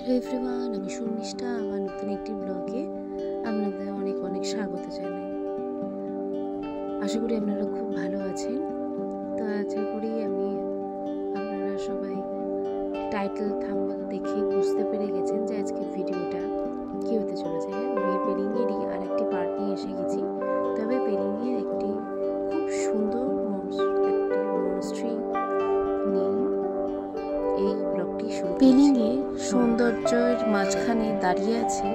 Hello everyone, আমি শর্মিষ্ঠা। আমার নতুন একটি ব্লগে আপনাদের অনেক অনেক স্বাগত জানাই। আশা করি আপনারা খুব ভালো আছেন। তো আশা করি আপনারা সবাই টাইটেল থাম্বনেল দেখে বুঝতে পেরে গেছেন যে আজকের ভিডিওটা কী হতে চলেছে। আমি পেলিংয়েরই আরেকটি পার্ট নিয়ে এসে গেছি। তবে পেলিংয়ের একটি খুব সুন্দর একটি মনস্ট্রি নিয়ে এই ব্লগটি শুরু। পেলিংয়ে সৌন্দর্যের মাঝখানে দাঁড়িয়ে আছে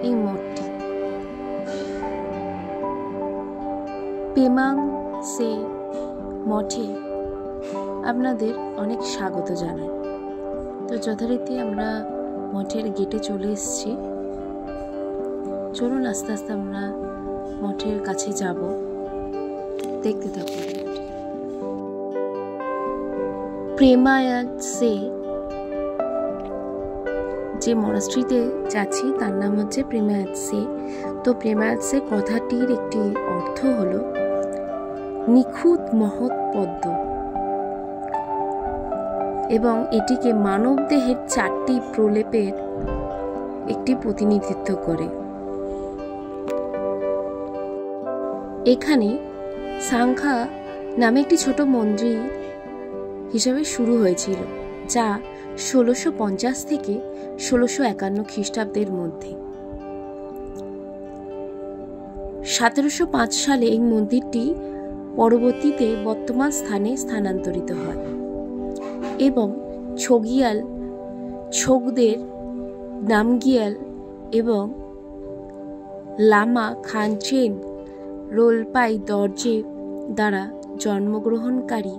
এই মঠটি। পেমাং সে মঠে আপনাদের অনেক স্বাগত জানাই। তো যথারীতি আমরা মঠের গেটে চলে এসেছি। চলুন আস্তে আস্তে আমরা মঠের কাছে যাব, দেখতে থাকুন। প্রেমায়াত সে যে মনাস্ট্রিতে যাচ্ছি তার নাম হচ্ছে প্রেমায়াত সে। তো প্রেমায়াত সে কথাটির একটি অর্থ হলো নিখুঁত মহৎ পদ্ম, এবং এটিকে মানব দেহের 4টি প্রলেপের একটি প্রতিনিধিত্ব করে। এখানে সাংখা নামে একটি ছোট মন্দির হিসাবে শুরু হয়েছিল, যা 1650 থেকে 1651 খ্রিস্টাব্দের মধ্যে। 1705 সালে এই মন্দিরটি পরবর্তীতে বর্তমান স্থানে স্থানান্তরিত হয় এবং ছোগদের নামগিয়াল এবং লামা খানচেন রোলপাই দর্জে দ্বারা জন্মগ্রহণকারী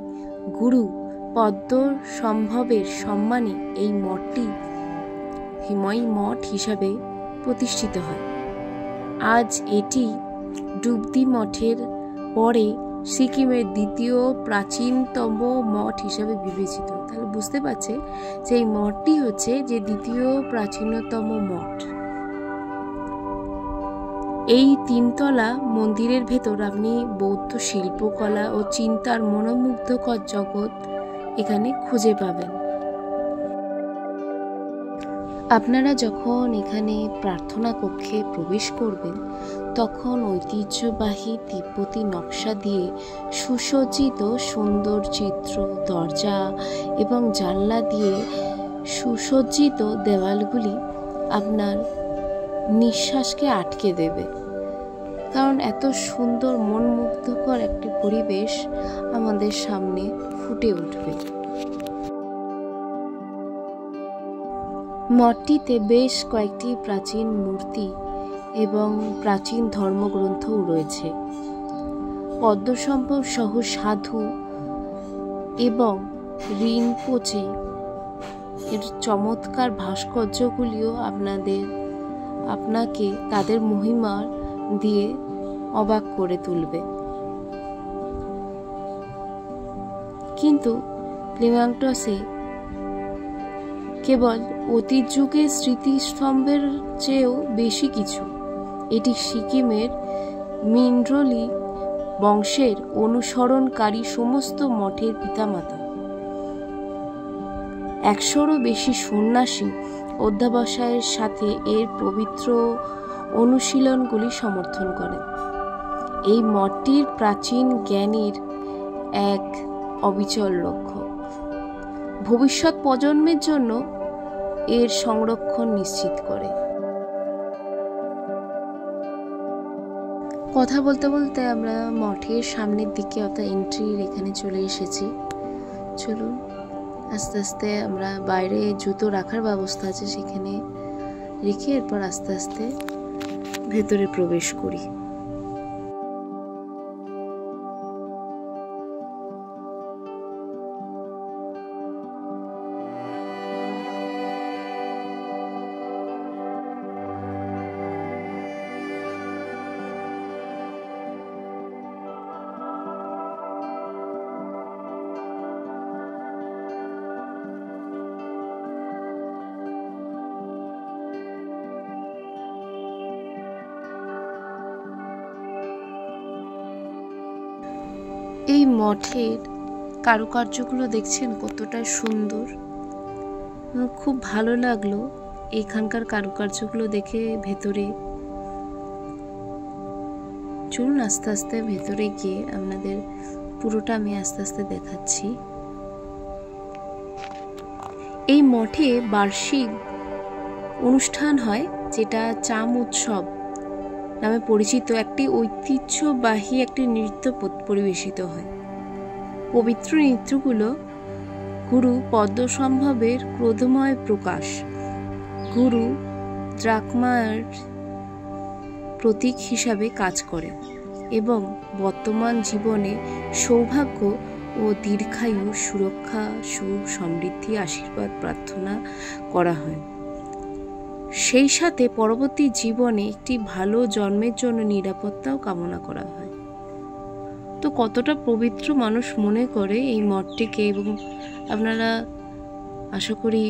গুরু পদ্ম সম্ভবের সম্মানে এই মঠটি হিময় মঠ হিসাবে প্রতিষ্ঠিত হয়। আজ এটি ডুবদি মঠের পরে সিকিমের দ্বিতীয় প্রাচীনতম মঠ হিসাবে বিবেচিত। তাহলে বুঝতে পারছে যে এই মঠটি হচ্ছে যে দ্বিতীয় প্রাচীনতম মঠ। এই 3তলা মন্দিরের ভেতর আপনি বৌদ্ধ শিল্পকলা ও চিন্তার মনোমুগ্ধকর জগৎ এখানে খুঁজে পাবেন। আপনারা যখন এখানে প্রার্থনা কক্ষে প্রবেশ করবেন তখন ঐতিহ্যবাহী তিব্বতী নকশা দিয়ে সুসজ্জিত সুন্দর চিত্র দরজা এবং জানলা দিয়ে সুসজ্জিত দেওয়ালগুলি আপনার নিঃশ্বাসকে আটকে দেবে, কারণ এত সুন্দর মনমুগ্ধকর একটি পরিবেশ আমাদের সামনে ফুটে উঠবে। মঠটিতে বেশ কয়েকটি প্রাচীন মূর্তি এবং প্রাচীন ধর্মগ্রন্থও রয়েছে। পদ্মসম্ভব সহ সাধু এবং রিনপোচে এর চমৎকার ভাস্কর্যগুলিও আপনাকে তাদের মহিমা দিয়ে অবাক করে তুলবে। কিন্তু প্লেমাংটসে কেবল অতীত যুগের স্মৃতিস্তম্ভের চেয়েও বেশি কিছু। এটি সিকিমের মিন্ড্রলি বংশের অনুসরণকারী সমস্ত মঠের পিতামাতা। 100রও বেশি সন্ন্যাসী অধ্যবসায়ের সাথে এর পবিত্র অনুশীলনগুলি সমর্থন করে। এই মঠটির প্রাচীন জ্ঞানের এক অবিচল লক্ষ্য, ভবিষ্যৎ প্রজন্মের জন্য এর সংরক্ষণ নিশ্চিত করে। কথা বলতে বলতে আমরা মঠের সামনের দিকে অর্থাৎ এন্ট্রির এখানে চলে এসেছি। চলুন আস্তে আস্তে আমরা বাইরে জুতো রাখার ব্যবস্থা আছে, সেখানে রেখে এরপর আস্তে আস্তে ভেতরে প্রবেশ করি। এই মঠের কারুকার্যগুলো দেখছেন কতটা সুন্দর, খুব ভালো লাগলো এখানকার কারুকার্যগুলো দেখে ভেতরে চলুন আস্তে আস্তে ভেতরে গিয়ে আপনাদের পুরোটা আমি আস্তে আস্তে দেখাচ্ছি। এই মঠে বার্ষিক অনুষ্ঠান হয়, যেটা চাম উৎসব নামে পরিচিত। একটি ঐতিহ্যবাহী একটি নৃত্য পরিবেশিত হয়। পবিত্র নৃত্যগুলো গুরু পদ্মসম্ভবের ক্রোধময় প্রকাশ, গুরু দ্রাকমার প্রতীক হিসাবে কাজ করে এবং বর্তমান জীবনে সৌভাগ্য ও দীর্ঘায়ু, সুরক্ষা, সুখ, সমৃদ্ধি, আশীর্বাদ প্রার্থনা করা হয়। সেই সাথে পরবর্তী জীবনে একটি ভালো জন্মের জন্য নিরাপত্তাও কামনা করা হয়। তো কতটা পবিত্র মানুষ মনে করে এই মঠটিকে, এবং আপনারা আশা করি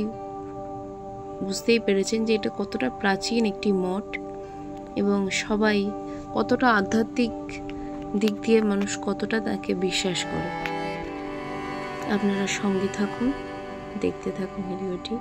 বুঝতেই পেরেছেন যে এটা কতটা প্রাচীন একটি মঠ এবং সবাই কতটা আধ্যাত্মিক দিক দিয়ে মানুষ কতটা তাকে বিশ্বাস করে। আপনারা সঙ্গে থাকুন, দেখতে থাকুন ভিডিওটি।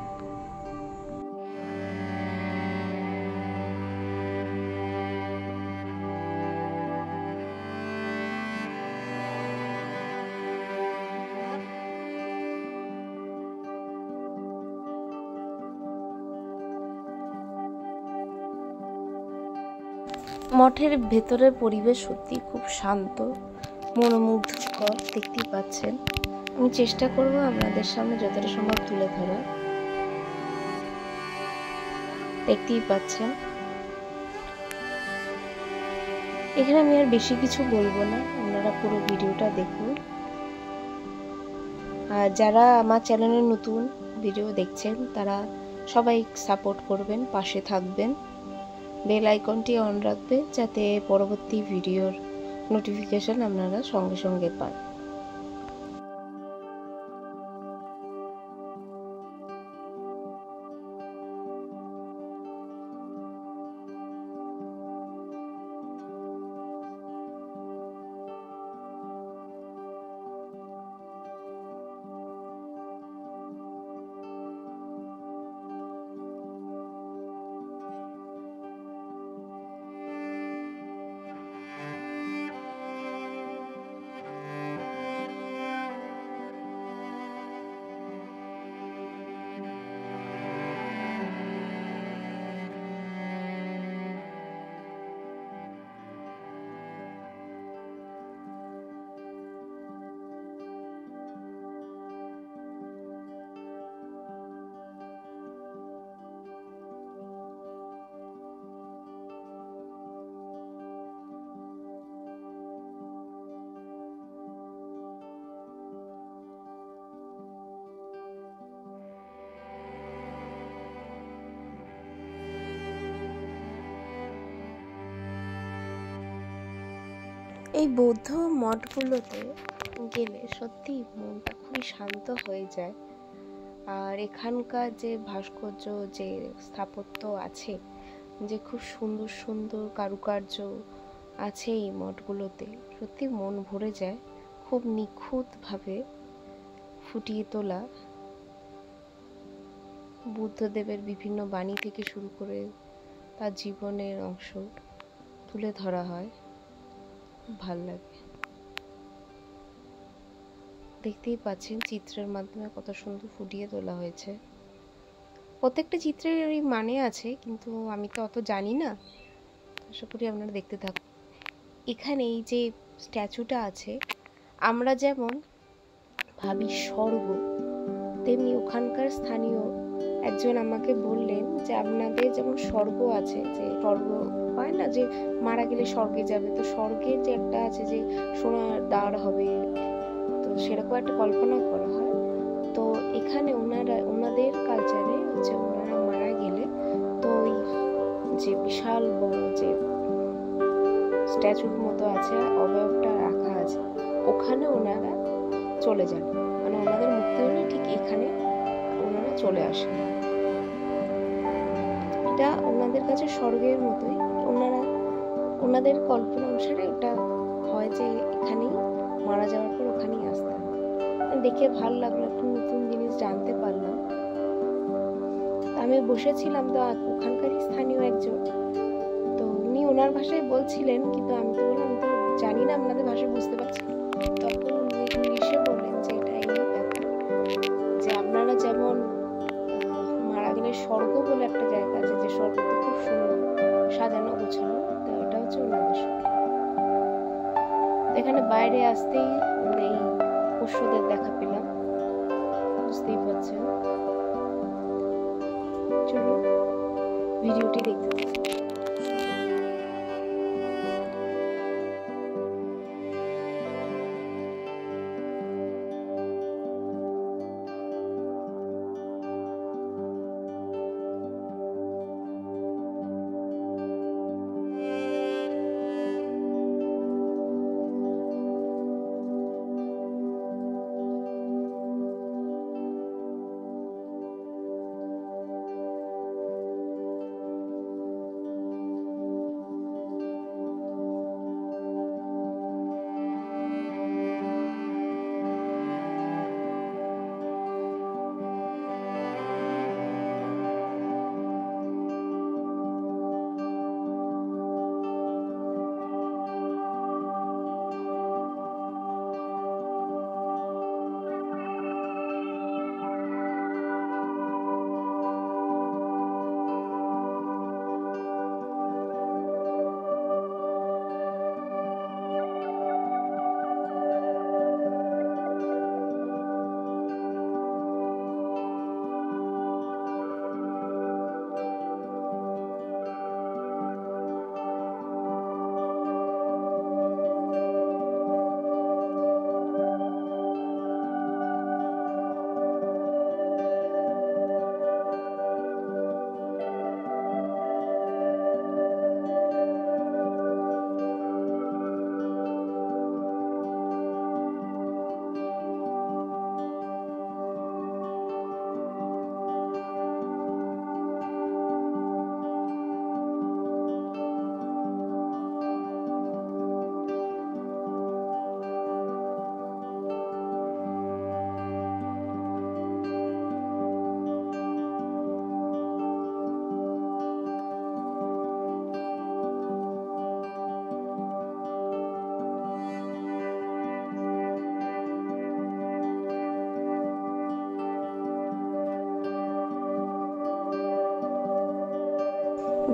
মঠের ভেতরের পরিবেশ সত্যি খুব শান্ত, মনোমুগ্ধকর। দেখতেই পাচ্ছেন, আমি চেষ্টা করব আপনাদের সামনে যতটা সম্ভব তুলে ধরার। দেখতেই পাচ্ছেন, এখানে আমি আর বেশি কিছু বলবো না, আপনারা পুরো ভিডিওটা দেখুন। আর যারা আমার চ্যানেলে নতুন ভিডিও দেখছেন তারা সবাই সাপোর্ট করবেন, পাশে থাকবেন, বেল আইকনটি অন রাখবে যাতে পরবর্তী ভিডিওর নোটিফিকেশন আপনারা সঙ্গে সঙ্গে পান। এই বৌদ্ধ মঠগুলোতে গেলে সত্যি মনটা খুবই শান্ত হয়ে যায়। আর এখানকার যে ভাস্কর্য, যে স্থাপত্য আছে, যে খুব সুন্দর সুন্দর কারুকার্য আছে এই মঠগুলোতে, সত্যি মন ভরে যায়। খুব নিখুঁতভাবে ফুটিয়ে তোলা বুদ্ধদেবের বিভিন্ন বাণী থেকে শুরু করে তার জীবনের অংশ তুলে ধরা হয়। ভাল লাগে। দেখতেই পাচ্ছেন চিত্রের মাধ্যমে কত সুন্দর ফুটিয়ে তোলা হয়েছে। প্রত্যেকটা চিত্রের এই মানে আছে, কিন্তু আমি তো অত জানি না, আশা করি আপনারা দেখতে থাকুন। এখানে এই যে স্ট্যাচুটা আছে, আমরা যেমন ভাবি স্বর্গ, তেমনি ওখানকার স্থানীয় একজন আমাকে বললেন যে আপনাদের যেমন স্বর্গ আছে, যে স্বর্গ হয় না যে মারা গেলে স্বর্গে যাবে, তো স্বর্গের যে একটা আছে যে সোনার দ্বার হবে, তো সেরকম একটা কল্পনা করা হয়। তো এখানে ওনাদের কালচারে হচ্ছে ওনারা মারা গেলে তো ওই যে বিশাল বড় যে স্ট্যাচুর মতো আছে, অবয়বটা রাখা আছে, ওখানে ওনারা চলে যান। মানে ওনাদের মুক্তি হলে ঠিক এখানে ওনারা চলে আসেন। এটা ওনাদের কাছে স্বর্গের মতোই। ওনাদের কল্পনা অনুসারে এটা হয় যে এখানেই মারা যাওয়ার পর ওখানেই আসতে হয়। দেখে ভালো লাগলো, একটু নতুন জিনিস জানতে পারলাম। আমি বসেছিলাম, তো ওখানকারই স্থানীয় একজন, তো উনি ওনার ভাষায় বলছিলেন, কিন্তু আমি তো বললাম তো জানি না আপনাদের ভাষায় বুঝতে পারছি। তখন উনি ইংলিশে বললেন যে এটা এই ব্যাপার, যে আপনারা যেমন মারা গেলে স্বর্গ বলে একটা জায়গা আছে, যে স্বর্গতে খুব সুন্দর সাজানো গোছানো, তো এটা হচ্ছে ওনাদের স্বর্গ। এখানে বাইরে আসতেই এই পোষ্যদের দেখা পেলাম, বুঝতেই পারছেন। চলুন ভিডিওটি দেখতে থাকুন।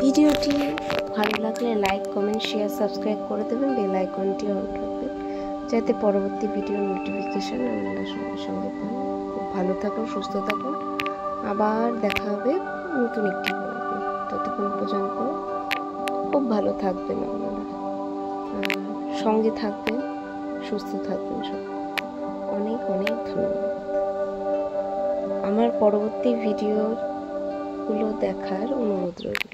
ভিডিওটি ভালো লাগলে লাইক, কমেন্ট, শেয়ার, সাবস্ক্রাইব করে দেবেন। বেল আইকনটি অন রাখবেন যাতে পরবর্তী ভিডিওর নোটিফিকেশান আপনারা সঙ্গে সঙ্গে পান। খুব ভালো থাকুন, সুস্থ থাকুন। আবার দেখা হবে নতুন একটি ব্লগে। ততক্ষণ পর্যন্ত খুব ভালো থাকবেন আপনারা, সঙ্গে থাকবেন, সুস্থ থাকবেন সব। অনেক অনেক ধন্যবাদ। আমার পরবর্তী ভিডিওগুলো দেখার অনুরোধ রইল।